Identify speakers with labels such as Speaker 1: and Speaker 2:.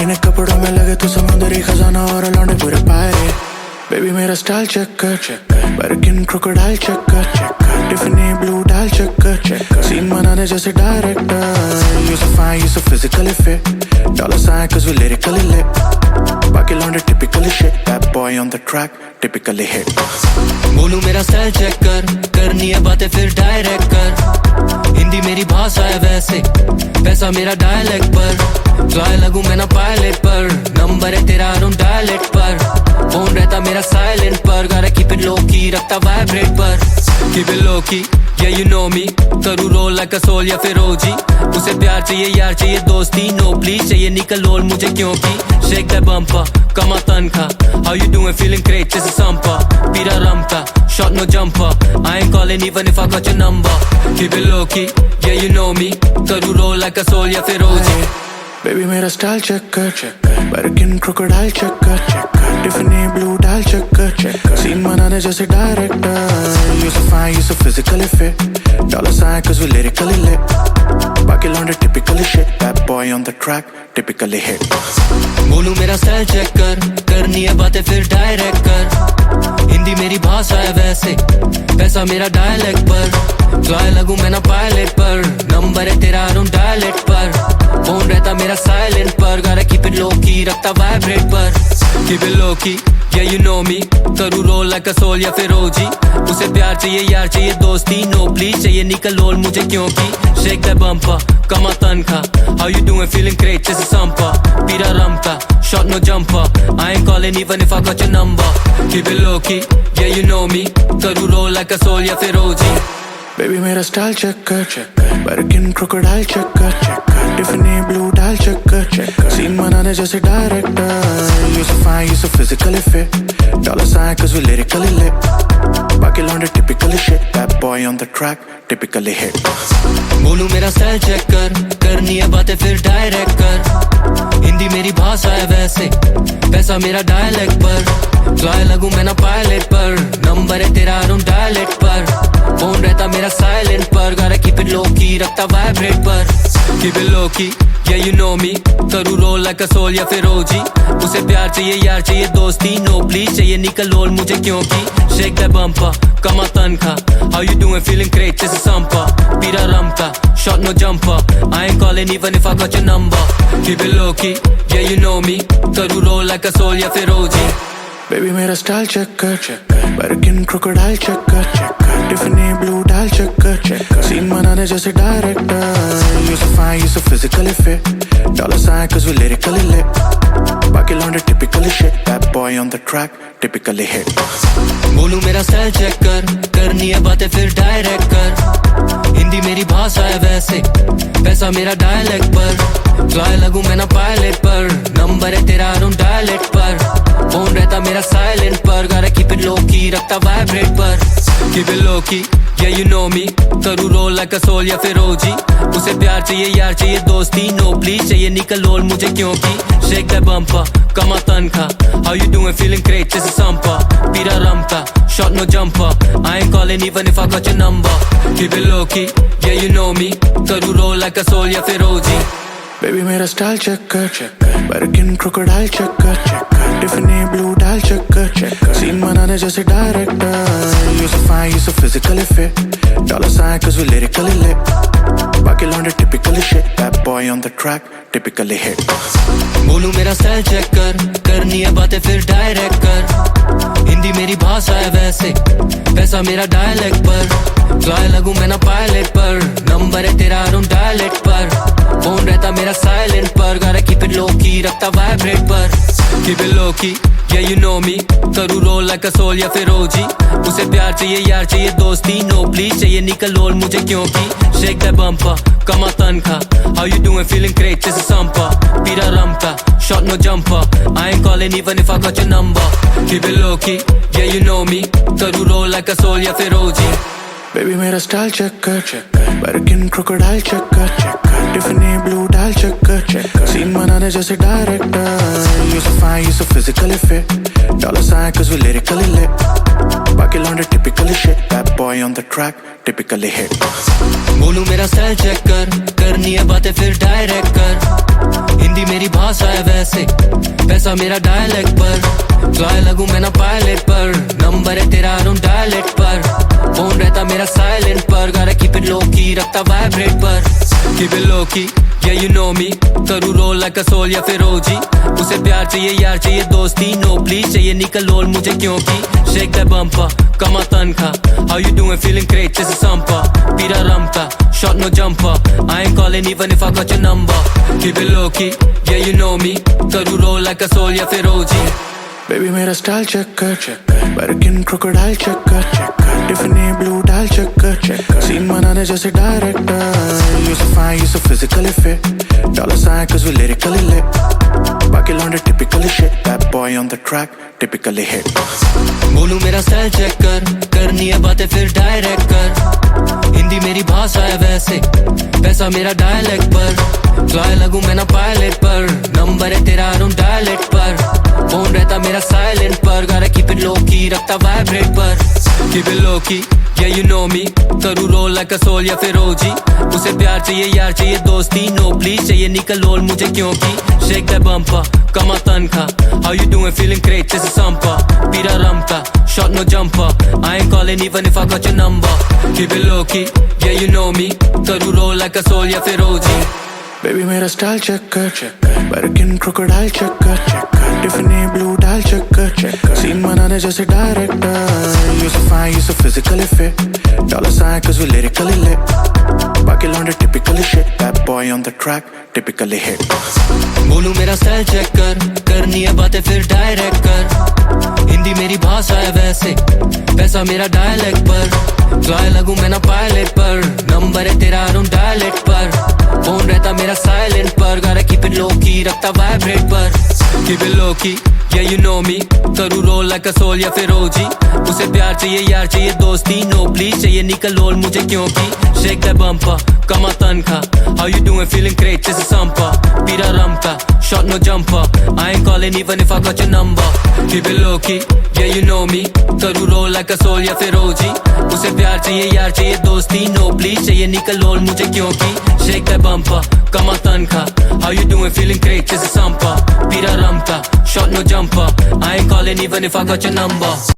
Speaker 1: इन कपड़ों में लगे तो समुद्री खजाना और लौंडे पूरे पाए। बेबी मेरा स्टाइल चेक कर, बर्किन क्रोकोडाइल चेक कर, टिफनी ब्लू डाल चेक कर, सीन बनाने जैसे director. You so fine, you so physically fit, dollar sign cause we lyrically lit, बाकी लौंडे typically shit, that boy on the track typically hit।
Speaker 2: बोलूं मेरा स्टाइल चेक कर, करनी है बातें फिर डायरेक्ट कर, हिंदी मेरी भाषा है वैसे, पैसा मेरा डायलेक्ट पर, फ्लाई लगूं मैं ना पायलट पर, नंबर है तेरा रूम डायलेक्ट पर, फोन रहता मेरा साइलेंट पर, gotta keep it low key, रखता वाइब्रेट पर, keep it low key, yeah you know me, करूँ रोल like a soul या फिर OG, उसे प्यार चाहिए यार चाहिए दोस्ती, no please चाहिए निकल लोल मुझे क्योंकि, shake that bumper, कमा तनखा, how you doing feeling great जैसे संपा, पीरा रमता, shot no jumper, I ain't calling even if I got your number, keep it low key, yeah you know me, करूँ रोल like a soul या फिर OG।
Speaker 1: Baby मेरा style check कर, Birkin crocodile check कर, Tiffany blue डाल check कर, scene बनाने जैसे director. You so fine, you so physically fit, dollar sign cause we lyrically lit, बाकी लौंडे typically shit, that boy on the track typically hit।
Speaker 2: बोलूं मेरा स्टाइल चेक कर, करनी है बातें फिर डायरेक्ट कर, हिंदी मेरी भाषा है वैसे, पैसा मेरा डायलेक्ट पर, फ्लाई लगूं मैं ना पायलट पर, नंबर है तेरा रूम डायलेक्ट पर, फोन रहता मेरा साइलेंट पर, gotta keep it low key, रखता वाइब्रेट पर, keep it low key, yeah you know me, करूँ रोल like a soul या फिर OG, उसे प्यार चाहिए यार चाहिए दोस्ती, no please चाहिए निकल लोल मुझे क्योंकि, shake that bumper, कमा तनखा, how you doing feeling great जैसे संपा, पीरा रमता, shot no jumper, I ain't calling even if I got your number, keep it low key, yeah you know me, करूँ रोल like a soul या फिर OG।
Speaker 1: Baby मेरा style check कर, Birkin crocodile check कर, Tiffany blue डाल check कर, scene बनाने जैसे director. You so fine, you so physically fit, dollar sign cause we lyrically lit, बाकी लौंडे typically shit, that boy on the track typically hit।
Speaker 2: बोलूं मेरा स्टाइल चेक कर, करनी है बातें फिर डायरेक्ट कर, हिंदी मेरी भाषा है वैसे, पैसा मेरा डायलेक्ट पर, फ्लाई लगूं मैं ना पायलट पर, नंबर है तेरा रूम डायलेक्ट पर, फोन रहता मेरा साइलेंट पर, gotta keep it low key, रखता वाइब्रेट पर, keep it low key, yeah you know me, करूँ रोल like a soul या फिर OG, उसे प्यार चाहिए यार चाहिए दोस्ती, no please चाहिए निकल लोल मुझे क्योंकि, shake that bumper, कमा तनखा, how you doing feeling great जैसे संपा, पीरा रमता, shot no jumper, I ain't calling even if I got your number, keep it low key, yeah you know me, करूँ रोल like a soul या फिर OG।
Speaker 1: Baby मेरा style check कर, Birkin crocodile check कर, Tiffany blue डाल check कर, scene बनाने जैसे director. You so fine, you so physically fit, dollar sign cause we lyrically lit, बाकी लौंडे typically shit, that boy on the track typically hit।
Speaker 2: बोलूं मेरा स्टाइल चेक कर, करनी है बातें फिर डायरेक्ट कर, हिंदी मेरी भाषा है वैसे, पैसा मेरा डायलेक्ट पर, फ्लाई लगूं मैं ना पायलट पर, नंबर है तेरा रूम डायलेक्ट पर, फोन रहता मेरा साइलेंट पर, gotta keep it low key, रखता वाइब्रेट पर, keep it low key, yeah you know me, करूँ रोल like a soul या फिर OG, उसे प्यार चाहिए यार चाहिए दोस्ती, no please चाहिए निकल लोल मुझे क्योंकि, shake that bumper, कमा तनखा, how you doing feeling great जैसे संपा, पीरा रमता, shot no jumper, I ain't calling even if I got your number, keep it low key, yeah you know me, करूँ रोल like a soul या फिर OG।
Speaker 1: Baby मेरा style check कर, Birkin crocodile check कर, Tiffany blue डाल check कर, scene बनाने जैसे director. You so fine, you so physically fit, dollar sign cause we lyrically lit, बाकी लौंडे typically shit, that boy on the track typically hit।
Speaker 2: बोलूं मेरा स्टाइल चेक कर, करनी है बातें फिर डायरेक्ट कर, हिंदी मेरी भाषा है वैसे, पैसा मेरा डायलेक्ट पर, फ्लाई लगूं मैं ना पायलट पर, नंबर है तेरा रूम डायलेक्ट पर, फोन रहता मेरा साइलेंट पर, gotta keep it low key, रखता वाइब्रेट पर, keep it low key, yeah you know me, करूँ रोल like a soul या फिर OG, उसे प्यार चाहिए यार चाहिए दोस्ती, no please चाहिए निकल लोल मुझे क्योंकि, shake that bumper, कमा तनखा, how you doing feeling great जैसे संपा, पीरा रमता, shot no jumper, I ain't calling even if I got your number, keep it low key, yeah you know me, करूँ रोल like a soul या फिर OG।
Speaker 1: Baby मेरा style check कर, Birkin crocodile check कर, Tiffany blue डाल check कर, scene बनाने जैसे director. You so fine, you so physically fit, dollar sign cause we lyrically lit, बाकी लौंडे typically shit, that boy on the track typically hit।
Speaker 2: बोलूं मेरा स्टाइल चेक कर, करनी है बातें फिर डायरेक्ट कर, हिंदी हिंदी मेरी भाषा है वैसे, पैसा मेरा डायलेक्ट पर। फ्लाई लगूं मैं ना पायलट पर, नंबर है तेरा अराउंड डायलेक्ट पर। फोन रहता मेरा साइलेंट पर, gotta keep it low key, रखता वाइब्रेट पर। Keep it low key, yeah you know me, करूँ रोल like a soul या फिर OG। उसे प्यार चाहिए यार चाहिए दोस्ती, no please चाहिए निकल लोल मुझे क्योंकि। Shake that bumper, कमा तनखा, how you doing feeling great जैसे संपा। पीरा रमता, shot no jumper, I ain't calling even if I got your number। Keep it low key, yeah you know me, करूँ रोल like a soul या फिर OG।
Speaker 1: Baby मेरा style check कर, Birkin crocodile check कर, Tiffany blue डाल check कर, scene बनाने जैसे director. You so fine, you so physically fit, dollar sign cause we lyrically lit, बाकी लौंडे typically shit, that boy on the track typically hit।
Speaker 2: बोलूं मेरा स्टाइल चेक कर, करनी है बातें फिर डायरेक्ट कर। हिंदी मेरी भाषा है वैसे, पैसा मेरा डायलेक्ट पर। फ्लाई लगूं मैं ना पायलट पर, नंबर है तेरा अराउंड डायलेक्ट पर। फोन रहता मेरा साइलेंट पर, gotta keep it low key, रखता वाइब्रेट पर। Keep it low key, yeah you know me, करूँ रोल like a soul या फिर OG। उसे प्यार चाहिए यार चाहिए दोस्ती, no please चाहिए निकल लोल मुझे क्योंकि। Shake that bumper, कमा तनखा, how you doing feeling great जैसे संपा। पीरा रमता, shot no jumper, I ain't calling even if I got your number। Keep it low key, yeah you know me, करूँ रोल like a soul या फिर OG।
Speaker 1: Baby मेरा style check कर, Birkin crocodile check कर, Tiffany blue डाल check कर, scene बनाने जैसे director. You so fine, you so physically fit, dollar sign cause we lyrically lit, बाकी लौंडे typically shit, that boy on the track typically hit।
Speaker 2: बोलूं मेरा स्टाइल चेक कर, करनी है बातें फिर डायरेक्ट कर। हिंदी मेरी भाषा है वैसे, पैसा मेरा डायलेक्ट पर। फ्लाई लगूं मैं ना पायलट पर, नंबर है तेरा अराउंड डायलेक्ट पर। फोन रहता मेरा साइलेंट पर, gotta keep it low key, रखता वाइब्रेट पर। Keep it low key, yeah you know me, करूँ रोल like a soul या फिर OG। उसे प्यार चाहिए यार चाहिए दोस्ती, no please चाहिए निकल लोल मुझे क्योंकि। Shake that bumper, कमा तनखा, how you doing feeling great जैसे संपा। पीरा रमता, shot no jumper, I ain't calling even if I got your number। Keep it low key, yeah you know me, करूँ रोल like a soul या फिर OG। उसे प्यार चाहिए यार चाहिए दोस्ती, no please चाहिए निकल लोल मुझे क्योंकि। Shake that bumper, कमा तनखा, how you doing feeling great जैसे संपा। पीरा रमता, shot no jumper, I ain't calling even if I got your number।